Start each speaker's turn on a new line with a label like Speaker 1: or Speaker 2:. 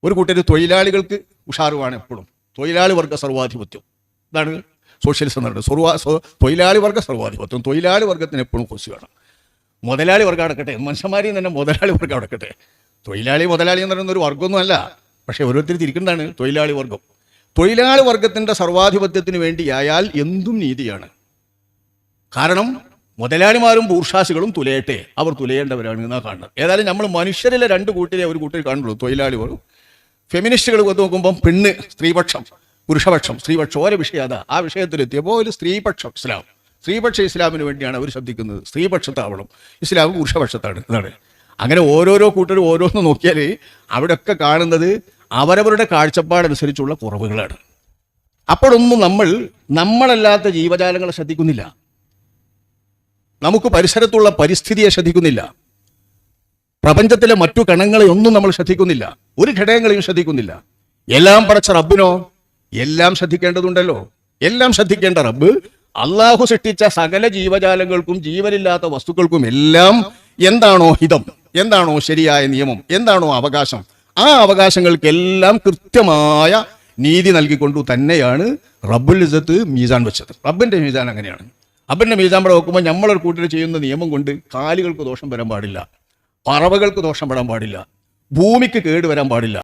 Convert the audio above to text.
Speaker 1: ഒരു കൂട്ടർ തൊഴിലാളികൾക്ക് ഉഷാറുവാണ് എപ്പോഴും. തൊഴിലാളി വർഗ സർവാധിപത്യം, ഇതാണ് സോഷ്യലിസം എന്ന് പറയുന്നത്. തൊഴിലാളി വർഗ സർവാധിപത്യം, തൊഴിലാളി വർഗത്തിന് എപ്പോഴും കുറിച്ച് വേണം. മുതലാളി വർഗം അടക്കട്ടെ, മനുഷ്യന്മാരെയും തന്നെ മുതലാളി വർഗം അടക്കട്ടെ. മുതലാളി എന്ന് പറയുന്ന ഒരു വർഗ്ഗമൊന്നും അല്ല, പക്ഷേ ഓരോരുത്തർ തിരിക്കുന്നതാണ് തൊഴിലാളി വർഗം. തൊഴിലാളി വർഗത്തിൻ്റെ സർവാധിപത്യത്തിന് വേണ്ടിയായാൽ എന്തും നീതിയാണ്. കാരണം മുതലാളിമാരും ബൂർഷാസികളും തുലയട്ടെ, അവർ തുലയേണ്ടവരാണ് എന്നാണ് കാണുന്നത്. ഏതായാലും നമ്മൾ മനുഷ്യരിലെ രണ്ട് കൂട്ടരെ ഒരു കൂട്ടർ കാണുള്ളൂ, തൊഴിലാളി വർഗം. ഫെമിനിസ്റ്റുകൾ നോക്കുമ്പം പെണ്ണ്, സ്ത്രീപക്ഷം, പുരുഷപക്ഷം, സ്ത്രീപക്ഷം ഓരോ വിഷയം അതാ. ആ വിഷയത്തിലെത്തിയപ്പോൾ ഒരു സ്ത്രീപക്ഷം ഇസ്ലാം, സ്ത്രീപക്ഷ ഇസ്ലാമിന് വേണ്ടിയാണ് അവർ ശബ്ദിക്കുന്നത്. സ്ത്രീപക്ഷത്താവണം, ഇസ്ലാം പുരുഷപക്ഷത്താണ്. ഇതാണ്. അങ്ങനെ ഓരോരോ കൂട്ടരും ഓരോന്ന് നോക്കിയാൽ അവിടെയൊക്കെ കാണുന്നത് അവരവരുടെ കാഴ്ചപ്പാടനുസരിച്ചുള്ള കുറവുകളാണ്. അപ്പോഴൊന്നും നമ്മളല്ലാത്ത ജീവജാലങ്ങളെ ശ്രദ്ധിക്കുന്നില്ല, നമുക്ക് പരിസരത്തുള്ള പരിസ്ഥിതിയെ ശ്രദ്ധിക്കുന്നില്ല, പ്രപഞ്ചത്തിലെ മറ്റു കണങ്ങളെ ഒന്നും നമ്മൾ ശ്രദ്ധിക്കുന്നില്ല, ഒരു ഘടകങ്ങളെയും ശ്രദ്ധിക്കുന്നില്ല. എല്ലാം പടച്ച റബ്ബിനോ എല്ലാം ശ്രദ്ധിക്കേണ്ടതുണ്ടല്ലോ. എല്ലാം ശ്രദ്ധിക്കേണ്ട റബ്ബ് അള്ളാഹു സൃഷ്ടിച്ച സകല ജീവജാലങ്ങൾക്കും ജീവനില്ലാത്ത വസ്തുക്കൾക്കും എല്ലാം എന്താണോ ഹിതം, എന്താണോ ശരിയായ നിയമം, എന്താണോ അവകാശം, ആ അവകാശങ്ങൾക്കെല്ലാം കൃത്യമായ നീതി നൽകിക്കൊണ്ടു തന്നെയാണ് റബ്ബുൽ ഇസ്സത്ത് മീസാൻ വെച്ചത്. റബ്ബിന്റെ മീസാൻ അങ്ങനെയാണ്. റബ്ബിന്റെ മീസാൻ ഇവിടെ നോക്കുമ്പോൾ നമ്മളൊരു കൂട്ടർ ചെയ്യുന്ന നിയമം കൊണ്ട് കാലികൾക്ക് ദോഷം വരാൻ പാടില്ല, പറവകൾക്ക് ദോഷം വരാൻ പാടില്ല, ഭൂമിക്ക് കേട് വരാൻ പാടില്ല.